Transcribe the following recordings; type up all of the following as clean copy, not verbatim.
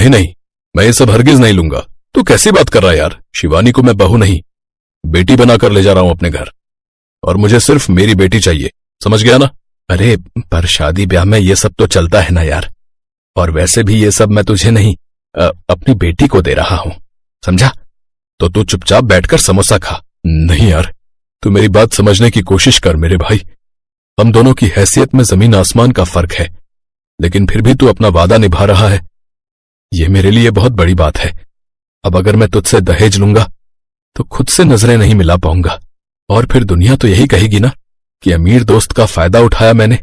नहीं नहीं, मैं ये सब हरगिज नहीं लूंगा। तू कैसी बात कर रहा है यार? शिवानी को मैं बहू नहीं, बेटी बनाकर ले जा रहा हूं अपने घर, और मुझे सिर्फ मेरी बेटी चाहिए, समझ गया ना? अरे पर शादी ब्याह में ये सब तो चलता है ना यार, और वैसे भी ये सब मैं तुझे नहीं अपनी बेटी को दे रहा हूं, समझा? तो तू चुपचाप बैठकर समोसा खा। नहीं यार, तू मेरी बात समझने की कोशिश कर मेरे भाई। हम दोनों की हैसियत में जमीन आसमान का फर्क है, लेकिन फिर भी तू अपना वादा निभा रहा है, ये मेरे लिए बहुत बड़ी बात है। अब अगर मैं तुझसे दहेज लूंगा तो खुद से नजरें नहीं मिला पाऊंगा, और फिर दुनिया तो यही कहेगी ना कि अमीर दोस्त का फायदा उठाया मैंने।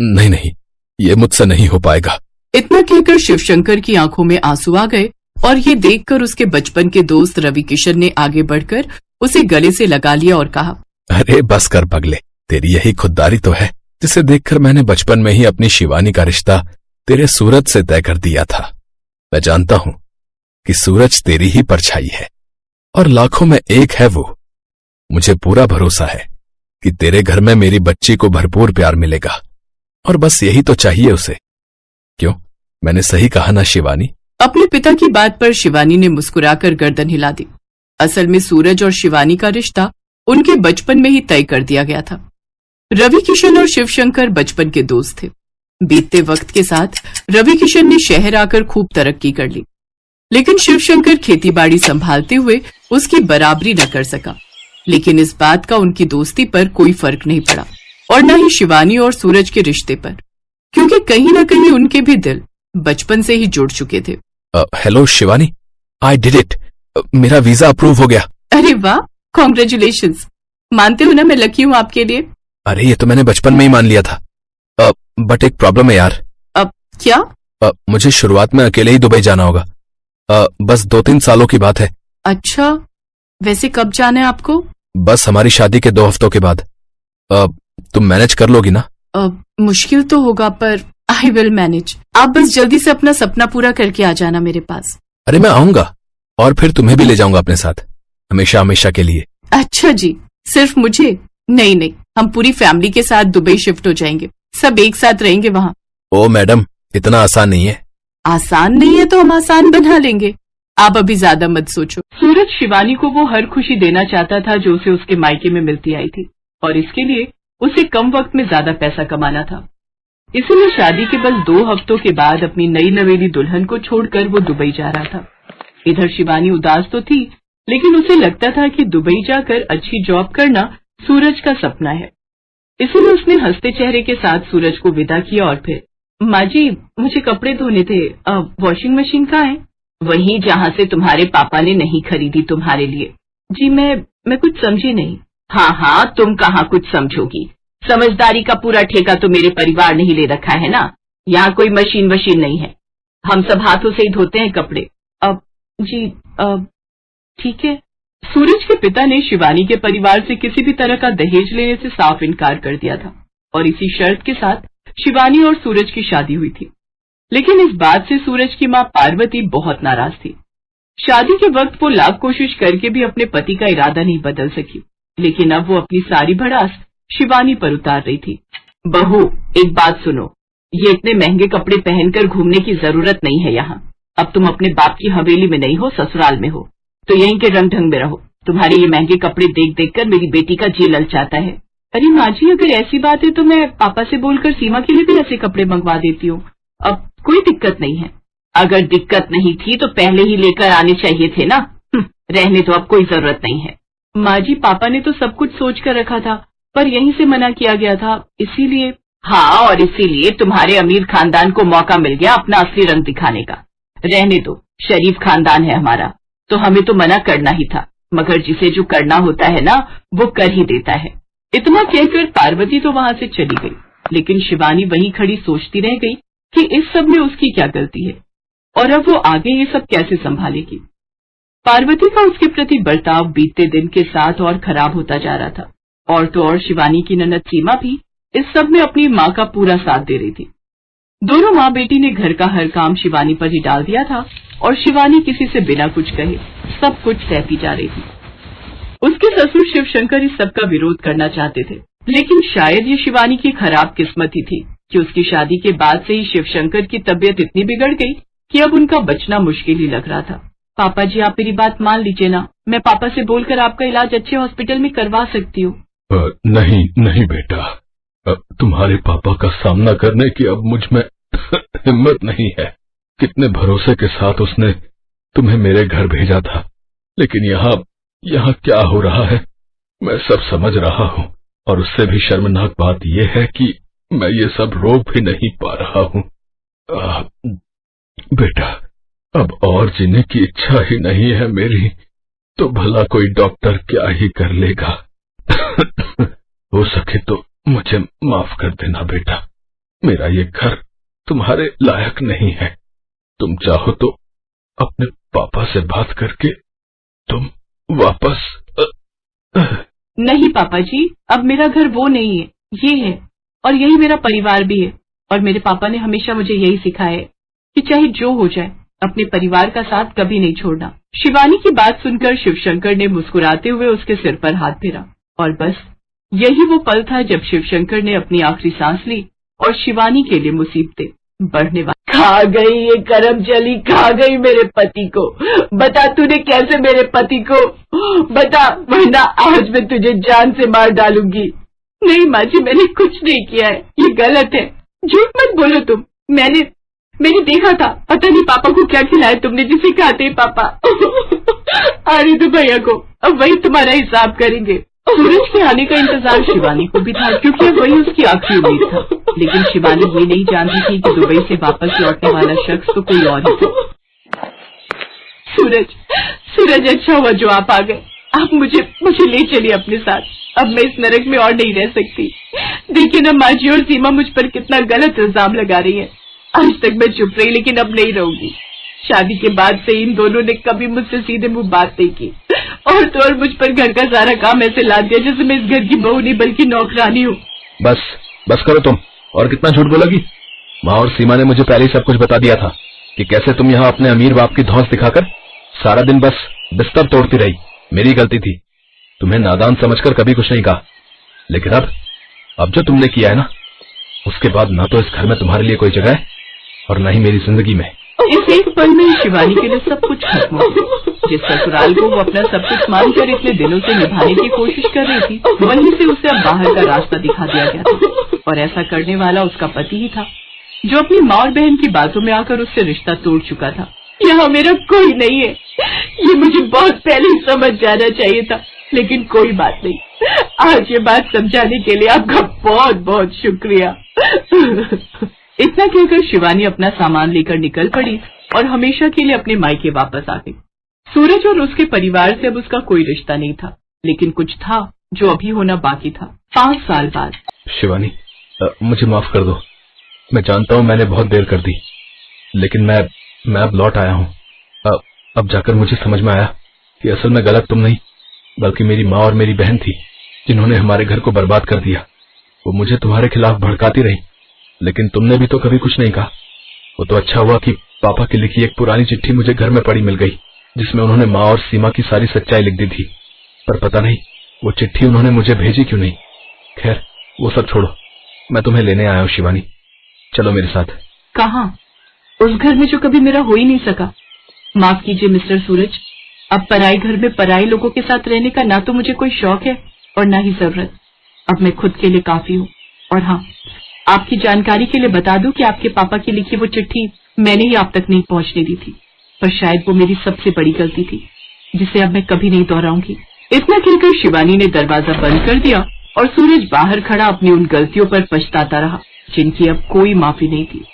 नहीं नहीं, ये मुझसे नहीं हो पाएगा। इतना कहकर शिवशंकर की आंखों में आंसू आ गए, और ये देखकर उसके बचपन के दोस्त रवि किशन ने आगे बढ़कर उसे गले से लगा लिया और कहा, अरे बस कर पगले, तेरी यही खुददारी तो है जिसे देखकर मैंने बचपन में ही अपनी शिवानी का रिश्ता तेरे सूरज से तय कर दिया था। मैं जानता हूं कि सूरज तेरी ही परछाई है, और लाखों में एक है वो। मुझे पूरा भरोसा है कि तेरे घर में मेरी बच्ची को भरपूर प्यार मिलेगा, और बस यही तो चाहिए उसे। क्यों, मैंने सही कहा ना शिवानी? अपने पिता की बात पर शिवानी ने मुस्कुराकर गर्दन हिला दी। असल में सूरज और शिवानी का रिश्ता उनके बचपन में ही तय कर दिया गया था। रवि किशन और शिवशंकर बचपन के दोस्त थे। बीतते वक्त के साथ रवि किशन ने शहर आकर खूब तरक्की कर ली, लेकिन शिवशंकर खेतीबाड़ी संभालते हुए उसकी बराबरी न कर सका। लेकिन इस बात का उनकी दोस्ती पर कोई फर्क नहीं पड़ा, और न ही शिवानी और सूरज के रिश्ते पर, क्योंकि कहीं न कहीं उनके भी दिल बचपन से ही जुड़ चुके थे। Hello Shivani, I did it, मेरा वीजा अप्रूव हो गया। अरे वाह, कॉन्ग्रेचुलेशंस। मानते हो ना मैं लकी हूँ आपके लिए। अरे ये तो मैंने बचपन में ही मान लिया था, बट एक प्रॉब्लम है यार। अब क्या? मुझे शुरुआत में अकेले ही दुबई जाना होगा, बस 2-3 सालों की बात है। अच्छा, वैसे कब जाना है आपको? बस हमारी शादी के 2 हफ्तों के बाद। तुम मैनेज कर लोगी ना? मुश्किल तो होगा, पर आई विल मैनेज। आप बस जल्दी से अपना सपना पूरा करके आ जाना मेरे पास। अरे मैं आऊंगा, और फिर तुम्हें भी ले जाऊंगा अपने साथ, हमेशा हमेशा के लिए। अच्छा जी, सिर्फ मुझे? नहीं नहीं, हम पूरी फैमिली के साथ दुबई शिफ्ट हो जाएंगे, सब एक साथ रहेंगे वहाँ। ओ मैडम, इतना आसान नहीं है। आसान नहीं है तो हम आसान बना लेंगे, आप अभी ज्यादा मत सोचो। सूरज शिवानी को वो हर खुशी देना चाहता था जो उसे उसके मायके में मिलती आई थी, और इसके लिए उसे कम वक्त में ज्यादा पैसा कमाना था। इसीलिए शादी के बस 2 हफ्तों के बाद अपनी नई नवेली दुल्हन को छोड़कर वो दुबई जा रहा था। इधर शिवानी उदास तो थी, लेकिन उसे लगता था कि दुबई जाकर अच्छी जॉब करना सूरज का सपना है। इसीलिए उसने हंसते चेहरे के साथ सूरज को विदा किया, और फिर, माँ जी मुझे कपड़े धोने थे, वॉशिंग मशीन कहाँ है? वहीं जहाँ से तुम्हारे पापा ने नहीं खरीदी तुम्हारे लिए। जी मैं कुछ समझी नहीं। हाँ हाँ, तुम कहाँ कुछ समझोगी, समझदारी का पूरा ठेका तो मेरे परिवार ने ही ले रखा है ना। यहाँ कोई मशीन वशीन नहीं है, हम सब हाथों से ही धोते हैं कपड़े। अब जी ठीक है। सूरज के पिता ने शिवानी के परिवार से किसी भी तरह का दहेज लेने से साफ इनकार कर दिया था, और इसी शर्त के साथ शिवानी और सूरज की शादी हुई थी। लेकिन इस बात से सूरज की माँ पार्वती बहुत नाराज थी। शादी के वक्त वो लाख कोशिश करके भी अपने पति का इरादा नहीं बदल सकी, लेकिन अब वो अपनी सारी भड़ास शिवानी पर उतार रही थी। बहू, एक बात सुनो, ये इतने महंगे कपड़े पहनकर घूमने की जरूरत नहीं है यहाँ। अब तुम अपने बाप की हवेली में नहीं हो, ससुराल में हो, तो यहीं के रंग ढंग में रहो। तुम्हारे ये महंगे कपड़े देख देख कर मेरी बेटी का जी ललचाता है। अरे माँ जी, अगर ऐसी बात है तो मैं पापा से बोलकर सीमा के लिए भी ऐसे कपड़े मंगवा देती हूँ, अब कोई दिक्कत नहीं है। अगर दिक्कत नहीं थी तो पहले ही लेकर आने चाहिए थे ना। रहने तो अब कोई जरूरत नहीं है। माँ जी, पापा ने तो सब कुछ सोच कर रखा था, पर यहीं से मना किया गया था, इसीलिए। हाँ, और इसीलिए तुम्हारे अमीर खानदान को मौका मिल गया अपना असली रंग दिखाने का। रहने दो, शरीफ खानदान है हमारा, तो हमें तो मना करना ही था, मगर जिसे जो करना होता है ना वो कर ही देता है। इतना कहकर पार्वती तो वहां से चली गई, लेकिन शिवानी वहीं खड़ी सोचती रह गई कि इस सब में उसकी क्या गलती है, और अब वो आगे ये सब कैसे संभालेगी। पार्वती का उसके प्रति बर्ताव बीतते दिन के साथ और खराब होता जा रहा था, और तो और शिवानी की ननद सीमा भी इस सब में अपनी माँ का पूरा साथ दे रही थी। दोनों माँ बेटी ने घर का हर काम शिवानी पर ही डाल दिया था, और शिवानी किसी से बिना कुछ कहे सब कुछ सहती जा रही थी। उसके ससुर शिवशंकर इस सब का विरोध करना चाहते थे, लेकिन शायद ये शिवानी की खराब किस्मत ही थी कि उसकी शादी के बाद से ही शिवशंकर की तबीयत इतनी बिगड़ गई कि अब उनका बचना मुश्किल ही लग रहा था। पापा जी, आप मेरी बात मान लीजिए ना, मैं पापा से बोलकर आपका इलाज अच्छे हॉस्पिटल में करवा सकती हूँ। नहीं नहीं बेटा, तुम्हारे पापा का सामना करने की अब मुझ में हिम्मत नहीं है। कितने भरोसे के साथ उसने तुम्हें मेरे घर भेजा था, लेकिन यहाँ क्या हो रहा है मैं सब समझ रहा हूँ। और उससे भी शर्मनाक बात यह है कि मैं ये सब रोक भी नहीं पा रहा हूँ। बेटा, अब और जीने की इच्छा ही नहीं है मेरी, तो भला कोई डॉक्टर क्या ही कर लेगा। हो सके तो मुझे माफ कर देना बेटा, मेरा ये घर तुम्हारे लायक नहीं है। तुम चाहो तो अपने पापा से बात करके तुम वापस नहीं पापा जी, अब मेरा घर वो नहीं है, ये है, और यही मेरा परिवार भी है। और मेरे पापा ने हमेशा मुझे यही सिखाया है कि चाहे जो हो जाए, अपने परिवार का साथ कभी नहीं छोड़ना। शिवानी की बात सुनकर शिवशंकर ने मुस्कुराते हुए उसके सिर पर हाथ फेरा, और बस यही वो पल था जब शिवशंकर ने अपनी आखिरी सांस ली और शिवानी के लिए मुसीबतें बढ़ने वाली। खा गई ये करम चली, खा गई मेरे पति को। बता तूने कैसे मेरे पति को, बता, वरना आज मैं तुझे जान से मार डालूंगी। नहीं माँ जी, मैंने कुछ नहीं किया है, ये गलत है। झूठ मत बोलो तुम। मैंने देखा था, पता नहीं पापा को क्या खिलाया तुमने जिसे खाते ही पापा। अरे तो भैया को, अब वही तुम्हारा हिसाब करेंगे। सूरज के आने का इंतजार शिवानी को भी था, क्योंकि वही उसकी आखिरी उम्मीद था। लेकिन शिवानी ये नहीं जानती थी कि दुबई से वापस लौटने वाला शख्स तो कोई और ही था। सूरज, अच्छा हुआ जो आप आ गए। आप मुझे ले चलिए अपने साथ। अब मैं इस नरक में और नहीं रह सकती। देखिए ना माँ जी और सीमा मुझ पर कितना गलत इल्जाम लगा रही है। आज तक मैं चुप रही, लेकिन अब नहीं रहूंगी। शादी के बाद से इन दोनों ने कभी मुझसे सीधे मुंह बात नहीं की, और तो और मुझ पर घर का सारा काम ऐसे ला दिया जैसे मैं इस घर की बहू नहीं बल्कि नौकरानी हूँ। बस करो तुम, और कितना झूठ बोलोगी। माँ और सीमा ने मुझे पहले ही सब कुछ बता दिया था कि कैसे तुम यहाँ अपने अमीर बाप की धौंस दिखाकर सारा दिन बस बिस्तर तोड़ती रही। मेरी गलती थी, तुम्हें नादान समझकर कभी कुछ नहीं कहा। लेकिन अब जो तुमने किया है ना, उसके बाद ना तो इस घर में तुम्हारे लिए कोई जगह है और न ही मेरी जिंदगी में। इस एक पल में शिवानी के लिए सब कुछ खत्म हो गया। जिस ससुराल को वो अपना सब कुछ मानकर इतने दिनों से निभाने की कोशिश कर रही थी, वहीं से उसे अब बाहर का रास्ता दिखा दिया गया था। और ऐसा करने वाला उसका पति ही था, जो अपनी माँ और बहन की बातों में आकर उससे रिश्ता तोड़ चुका था। यहाँ मेरा कोई नहीं है, ये मुझे बहुत पहले ही समझ जाना चाहिए था, लेकिन कोई बात नहीं। आज ये बात समझाने के लिए आपका बहुत बहुत शुक्रिया। इतना कहकर शिवानी अपना सामान लेकर निकल पड़ी और हमेशा के लिए अपने मायके वापस आ गई। सूरज और उसके परिवार से अब उसका कोई रिश्ता नहीं था, लेकिन कुछ था जो अभी होना बाकी था। 5 साल बाद। शिवानी, मुझे माफ कर दो। मैं जानता हूँ मैंने बहुत देर कर दी, लेकिन मैं अब लौट आया हूँ। अब जाकर मुझे समझ में आया कि असल में गलत तुम नहीं, बल्कि मेरी माँ और मेरी बहन थी, जिन्होंने हमारे घर को बर्बाद कर दिया। वो मुझे तुम्हारे खिलाफ भड़काती रही, लेकिन तुमने भी तो कभी कुछ नहीं कहा। वो तो अच्छा हुआ कि पापा की लिखी एक पुरानी चिट्ठी मुझे घर में पड़ी मिल गई, जिसमें उन्होंने माँ और सीमा की सारी सच्चाई लिख दी थी। पर पता नहीं वो चिट्ठी उन्होंने मुझे भेजी क्यों नहीं। खैर, वो सब छोड़ो, मैं तुम्हें लेने आया हूँ शिवानी, चलो मेरे साथ। कहाँ? उस घर में जो कभी मेरा हो ही नहीं सका। माफ कीजिए मिस्टर सूरज, अब पराई घर में पराई लोगों के साथ रहने का ना तो मुझे कोई शौक है और ना ही जरूरत। अब मैं खुद के लिए काफी हूँ। और हाँ, आपकी जानकारी के लिए बता दूं कि आपके पापा की लिखी वो चिट्ठी मैंने ही आप तक नहीं पहुंचने दी थी, पर शायद वो मेरी सबसे बड़ी गलती थी, जिसे अब मैं कभी नहीं दोहराऊंगी। इतना कहकर शिवानी ने दरवाजा बंद कर दिया और सूरज बाहर खड़ा अपनी उन गलतियों पर पछताता रहा, जिनकी अब कोई माफी नहीं थी।